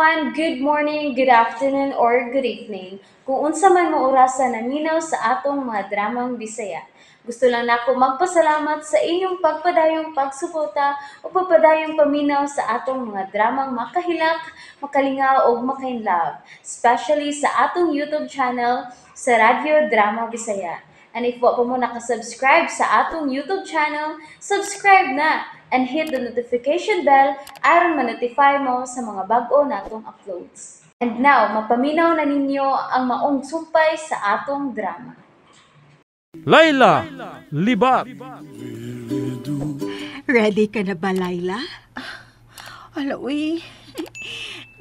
everyone, good morning, good afternoon, or good evening. Kung unsa man mo orasan naminaw sa atong mga dramang Bisaya. Gusto lang nako magpasalamat sa inyong pagpadayong pagsuporta o pagpadayong paminaw sa atong mga dramang makahilak, makalingaw o makainlove, especially sa atong YouTube channel sa Radyo Drama Bisaya. And if wa pa mo nakasubscribe sa atong YouTube channel, subscribe na and hit the notification bell aron ma-notify mo sa mga bag-o natong uploads. And now, mapaminaw na ninyo ang maong sumpay sa atong drama. Laila, libat. Ready ka na ba, Laila? Ala, uy.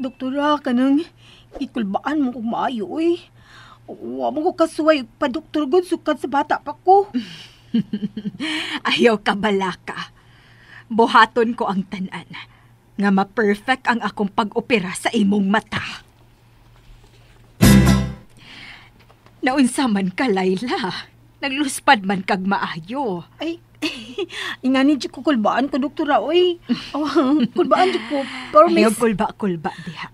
Doktora, kanang ikulbaan mo kung maayo, uy. Wa mo ko kasuway pa, Doktor God, sukat sa bata pa ko. Ayaw ka balaka. Buhaton ko ang tanan nga ma-perfect ang akong pag-opera sa imong mata. Naunsa man ka, Laila. Nagluspad man kag maayo. Ay, ingani di ko kulbaan ko, Doktora, uy. Kulbaan di ko. Pero Ayaw kulba-kulba diha.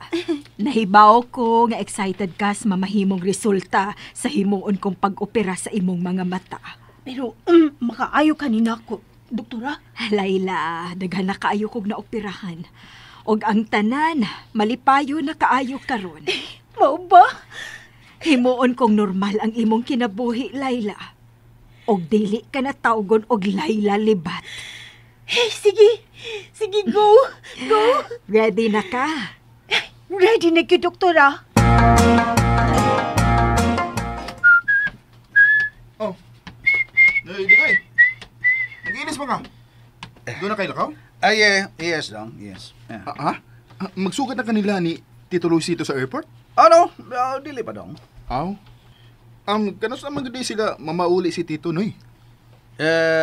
Nahibaw ko nga excited ka sa mamahimong resulta sa himuon kong pag-opera sa imong mga mata. Pero, makaayo kanina ko, Doktora. Laila, daghan na kaayo kog naoperahan. Og ang tanan, malipayo na kaayo karon. Mao ba? Himuon kong normal ang imong kinabuhi, Laila. Og dili ka na tawgon og Laila libat. Hey, sige. Sige, go. Go. Ready na ka? Ready na kayo, Doktora. Oh. Di ko eh. Nag-iinis ba ka? Doon na kayo lakaw? Ay, yes dong, yes. Yeah. Ha? Magsugat na kanila ni Tito Luisito sa airport? Ano? Dili pa dong. Aw. Kanos naman gudi sila mamauli si Tito Noy?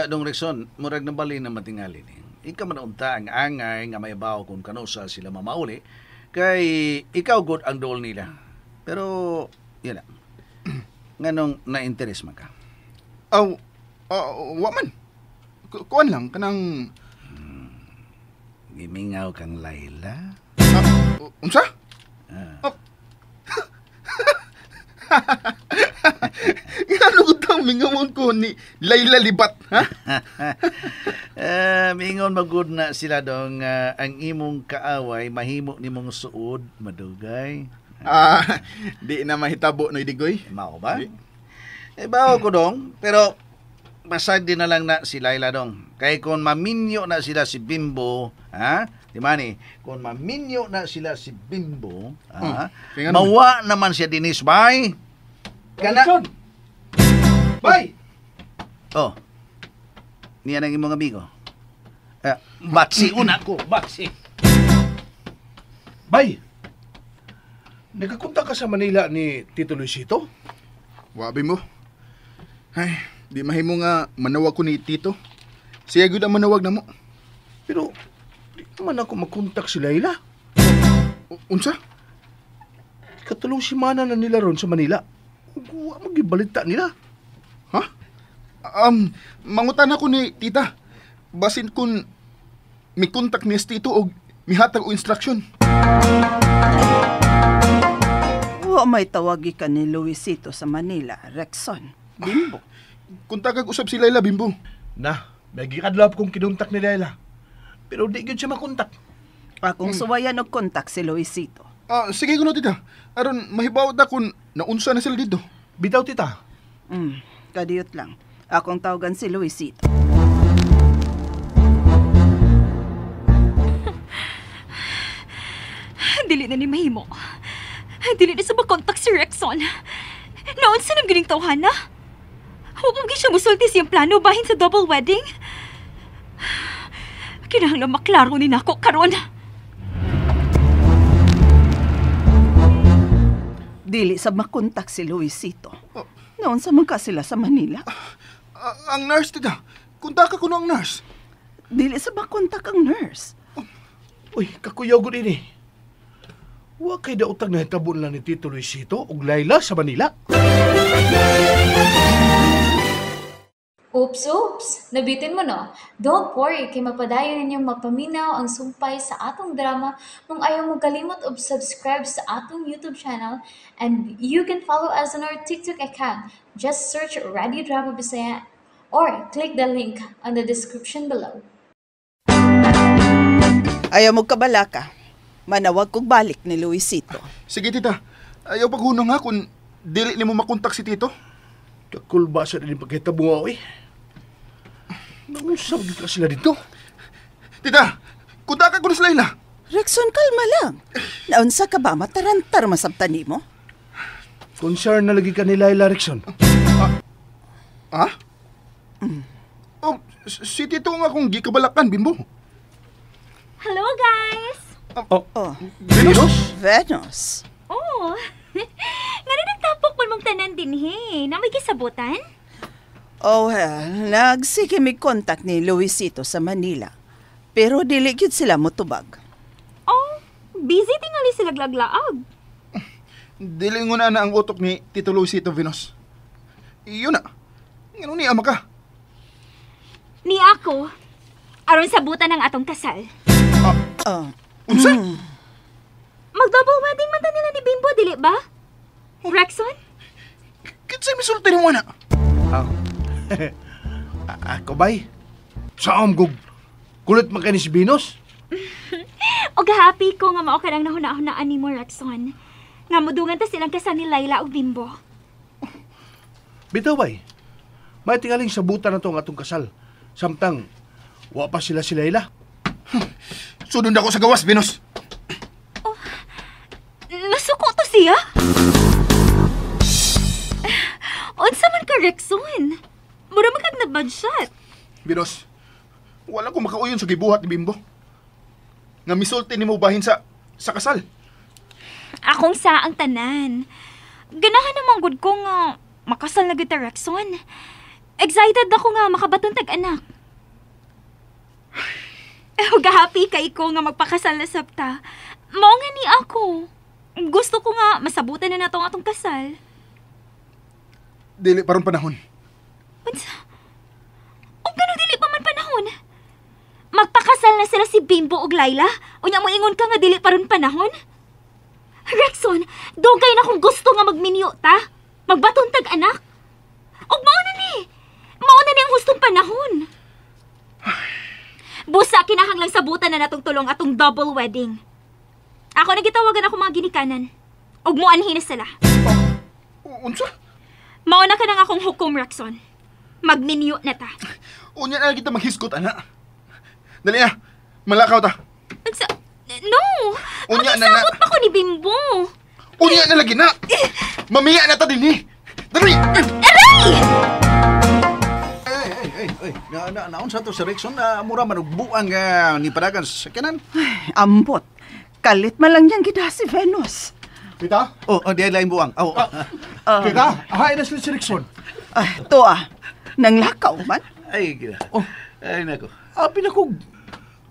Dong Rexon, murag na bali na matingali ni. Ikaw man unta ang angay nga may bawo kung kanusa sila mamauli, kay ikaw good ang dol nila. Pero, yun na. Nganong na-interest man ka? Aw, wa man. Kuan lang, kanang... Gimingaw kang Laila? Unsa? Ano gutang mingamon ko ni Laila Libat, ha? Mingon magud na sila dong ang imong kaaway mahimo nimong suod madugay. Di na mahitabo no Idigoy. Mao ba? Bawo ko dong, pero masag din na lang na si Laila dong. Kay kung maminyo na sila si Bimbo, ha? Di mani, kung maminyo na sila si Bimbo, ha? Mawa naman siya dinis, bay. Kana. Bay. Oh. Niya nang imong amigo. Batsi una ko, batsi. Bay, nagkakunta ka sa Manila ni Tito Luisito? Wabi mo. Ay, di mahimo nga manawag ko ni Tito. Siya gud ang manawag na mo. Pero, di naman ako makontak si Laila. Unsa? Katulong simana na nila ron sa Manila. Huwag magibalita nila. Ha? Mangutan ako ni Tita. Basin kun mi kontak ni Tito og mihatag o instruction. Wa may tawagi ka ni Luisito sa Manila, Rexon. Bimbo. Kuntakag usab si Laila, Bimbo. Na, may gikadlap kong kinuntak ni Laila. Pero di yun siya makontak. Akong suwayan og kontak si Luisito. Sige kuno Tita. Aron mahibaw ta kun naunsa na sila dito. Bitaw tita. Kadiyot lang. Akong tawagan si Luisito. Dili na ni mahimo. Dili na sa makontak si Rexon. Noon sa nang gining tawhana? Huwag mo siya musulti siyang plano bahin sa double wedding? Kinahanglan maklaro ni nako karon. Dili sa makontak si Luisito. Noon sa man ka sila sa Manila. Ang nurse, Tita. Kuntaka ko ang nurse. Dili sa makontak ang nurse. Uy, kakuyaw ko din eh. Huwag kay dautag na hitabon lang ni Tito Luisito o Laila sa Manila. Oops! Nabitin mo no? Don't worry, kay mapadayon ninyong mapaminaw ang sumpay sa atong drama kung ayaw mo kalimot og subscribe sa atong YouTube channel and you can follow us on our TikTok account. Just search Radio Drama Bisaya or click the link on the description below. Ayaw mo kabalaka. Manawag kong balik ni Luisito. Sige, tita. Ayaw paghunong ha kung dili ni mo makontak si Tito. Kakulba sa din pagkita bunga eh. Naunsa ka sila dito? Tita, kudaka ko na sa Layla. Rexon, kalma lang. Naunsa ka ba matarantar masabtan ni mo? Concern na lagi ka ni Laila Rickson. Ha? Oh, si Tito nga akong gikabalakan, Bimbo. Hello, guys! Oh, Venus? Venus. Oh, nga na nagtapok mo mong tanan din, he. Na may kisabutan? Oh, well, nagsige may contact ni Luisito sa Manila. Pero dili gyud sila motubag. Oh, busy tingali sila glaglaag. Dili mo na ang utok ni Tito Luisito, Venus. Iyon na. Ngano ni ama ka? Ni ako, aron sabutan ng atong kasal. Oh, Unsa? Mag-double wedding man ta nila ni Bimbo, dili ba? Rexon? Kitsay misulti ni mo na. Ako ba'y? Saan gug? Kulit man kayo ni si Venus? O happy ko nga mao ka lang nahuna-hunaan ni mo, Rexon. Nga mudungan ta silang kasal ni Layla o Bimbo. Bitaw ba'y? May tingaling sabutan na to ang atong kasal. Samtang, wa pa sila si Layla. Sunod ako sa gawas, Venus. Nasuko to siya? Unsa man ka, Rexon? Mura man kag na-bad shot. Venus, wala ko makauyon sa gibuhat ni Bimbo. Nga misulti ni mo bahin sa kasal. Akong sa ang tanan. Ganahan naman gud ko nga makasal na kita, Rexon. Excited ako nga makabaton tag-anak. Happy kay ko nga magpakasal na sabta. Mao nga ni ako. Gusto ko nga masabutan na natong atong kasal. Dili paron panahon. Unsa? O ganun dili pa man panahon? Magpakasal na sila si Bimbo ug Layla? Unya mo ingon ka nga dili pa ron panahon? Rexon, dugay na kung gusto nga magminyo ta. Magbaton tag anak. Ug mao na ni. Mao na ni ang hustong panahon. Busa kinahanglang sabutan na natong tulong atong double wedding. Ako nagitawagan ako mga ginikanan. Ug mo anhin na sila. Unsa? Mao na ka nang akong hukom, Rexon. Magminyo na ta. Unya na kita maghiskot, ana. Dali na. Malakaw ta. No! Unya na Magsabot pa ko ni Bimbo. Unya na lagi na. Mamiya na ta din eh. Dali! Ay, naon sa to si Rexon na mura manugbuang ni padagan sa sakyanan. ambot. Kalit man lang niyang gida si Venus. Tita? Oh, di lain buang. Oh, Tita, ahay na sila si Rickson. To nang lakaw man. ay, gila. Ay, nako. Abi na kog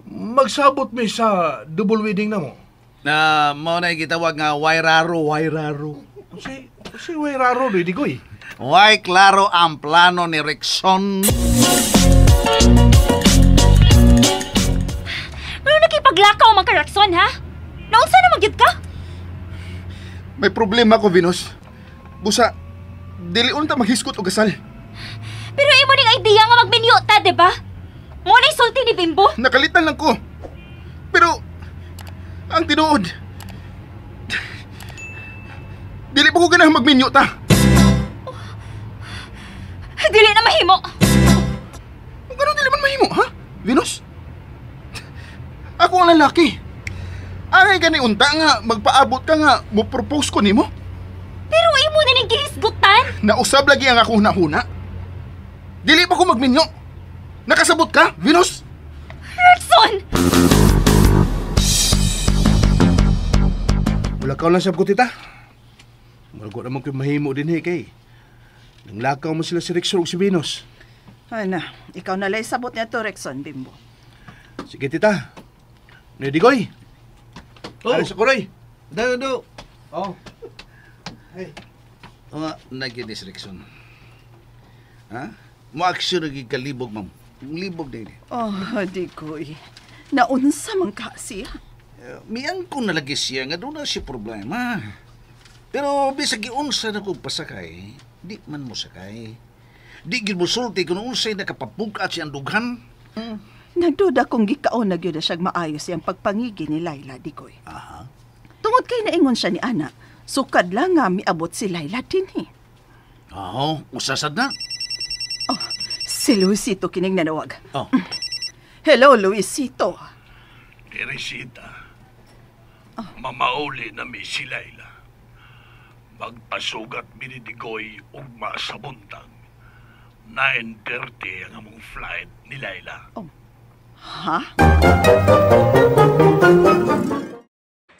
magsabot mi sa double wedding na mo. Na mao na gitawag nga wairaro. Si Wairaro, di koy. Why klaro ang plano ni Rexon. Ano nakipaglakaw man ka, Rexon, ha? Naunsa na magyud ka? May problema ko, Venus. Busa, dili unta maghiskot o gasal. Pero imo ning idea nga magminyo ta, di ba? Mo na sulti ni Bimbo. Nakalitan lang ko. Pero, ang tinuod, dili pa ko ganang magminyo ta. Dili na mahimo. Kung gano'n dili man mahimo, ha? Venus? Ako ang lalaki. Angay ka ni unta nga, magpaabot ka nga, mo-propose ko nimo. Pero imo na ning gihisgutan. Nausab lagi ang ako huna-huna. Dili pa ko magminyo. Nakasabot ka, Venus? Rexon! Wala ka lang sab ko, tita. Malago naman ko mahimo din kay. Nang lakaw mo sila si Rickson o si Venus. Ay na, ikaw na lang sabot niya to, Rexon, Bimbo. Sige, tita. Ready, Goy? Alis ako, Roy. Do. Oh. Hey. O nga, nagyan ni si Rexon. Ha? Mo-aksyon na kalibog, ma'am. Libog din. Oh, di ko'y. Naunsa man ka siya. Miyang ko nalagi siya nga doon na siya problema. Pero bisag giunsa na kong pasakay, di man mo sakay. Di gid mo sulti kung unsay nakapapugat siyang dughan. Nagduda kong gikaon na gyud na siyang maayos yung pagpangigi ni Laila, di ko'y. Aha. Tungod kay naingon siya ni Ana, sukad lang nga miabot si Laila din eh. Oo, usasad na. Oh, si Luisito kining nanawag. Oh. Hello, Luisito. Teresita, mamauli na mi si Laila. Magpasugat binidigoy ugma sa buntag. 9:30 ang among flight ni Laila. Ha?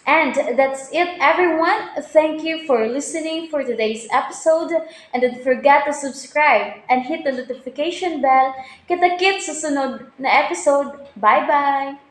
And that's it, everyone. Thank you for listening for today's episode. And don't forget to subscribe and hit the notification bell. Kita-kits sa sunod na episode. Bye-bye!